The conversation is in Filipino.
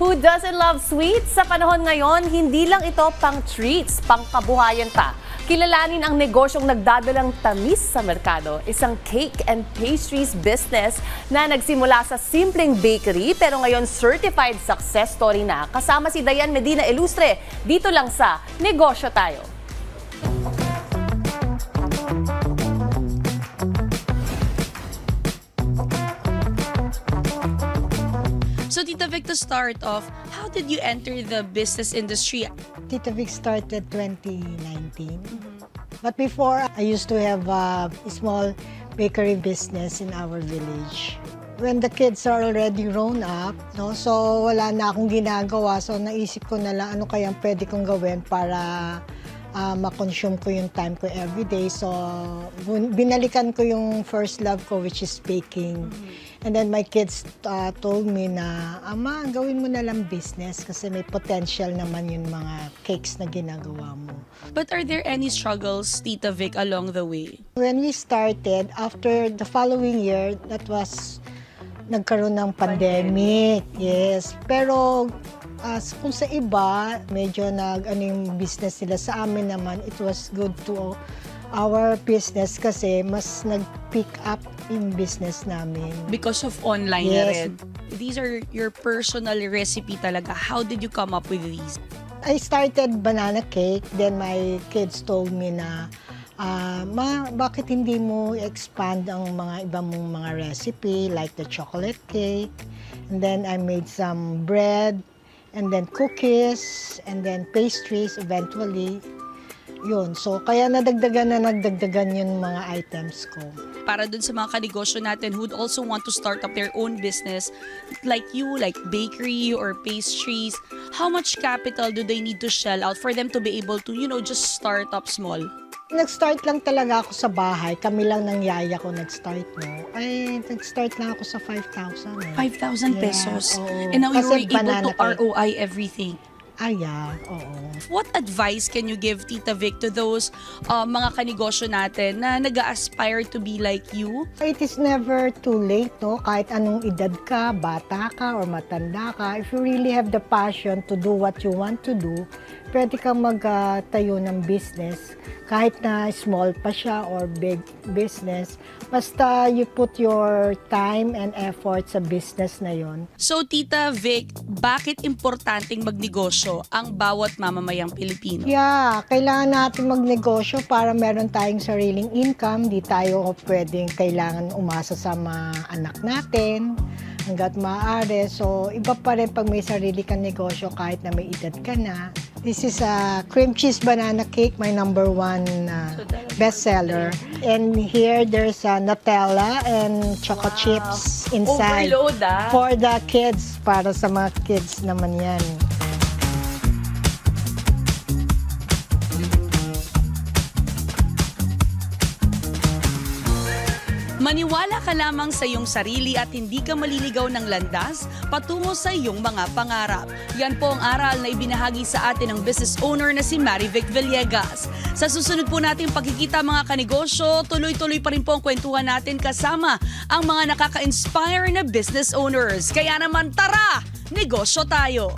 Who doesn't love sweets? Sa panahon ngayon, hindi lang ito pang treats, pang kabuhayan pa. Kilalanin ang negosyong nagdadalang tamis sa merkado. Isang cake and pastries business na nagsimula sa simpleng bakery pero ngayon certified success story na. Kasama si Dayan Medina Ilustre dito lang sa Negosyo Tayo. So Tita Vic, to start off, how did you enter the business industry? Tita Vic started 2019. But before, I used to have a small bakery business in our village. When the kids are already grown up, no, so wala na akong ginagawa. So naisip ko na lang ano kayang pwede kong gawin para ma-consume ko yung time ko everyday. So binalikan ko yung first love ko, which is baking. And then my kids told me na, Ama, gawin mo na lang business kasi may potential naman yung mga cakes na ginagawa mo. But are there any struggles, Tita Vic, along the way? When we started, after the following year, that was nagkaroon ng pandemic. Yes. Pero kung sa iba, medyo yung business nila. Sa amin naman, it was good to our business kasi mas nag-pick up yung business namin. Because of online Yes. na rin. These are your personal recipe talaga. How did you come up with these? I started banana cake, then my kids told me na, Ma, bakit hindi mo expand ang mga iba mong mga recipe like the chocolate cake, and then I made some bread, and then cookies, and then pastries eventually. Yun. So, kaya nagdagdagan yung mga items ko. Para dun sa mga kanegosyo natin who would also want to start up their own business, like you, like bakery or pastries, how much capital do they need to shell out for them to be able to, just start up small? Nag-start lang talaga ako sa bahay. Kami lang ng yaya ko nag-start, no? Ay, nag-start lang ako sa 5,000. 5,000 pesos. Oo. And now you were Kasi able banana to cake. ROI everything. Yeah, oo. What advice can you give, Tita Vic, to those mga kanegosyo natin na nag-aspire to be like you? It is never too late, no? Kahit anong edad ka, bata ka, or matanda ka, if you really have the passion to do what you want to do, pwede kang magtayo ng business. Kahit na small pa siya or big business, basta you put your time and effort sa business na yon. So, Tita Vic, bakit importanteng magnegosyo ang bawat mamamayang Pilipino? Yeah, kailangan natin magnegosyo para meron tayong sariling income. Di tayo kailangan umasa sa mga anak natin hanggat maaari. So, iba pa rin pag may sarili kang negosyo kahit na may edad ka na. This is a cream cheese banana cake, my #1 bestseller. And here there's Nutella and chocolate chips inside. Overload, For the kids, para sa mga kids naman yan. Maniwala ka lamang sa iyong sarili at hindi ka maliligaw ng landas patungo sa iyong mga pangarap. Yan po ang aral na ibinahagi sa atin ng business owner na si Marivic Villegas. Sa susunod po nating pagkikita mga kanegosyo, tuloy-tuloy pa rin po ang kwentuhan natin kasama ang mga nakaka-inspire na business owners. Kaya naman tara, negosyo tayo!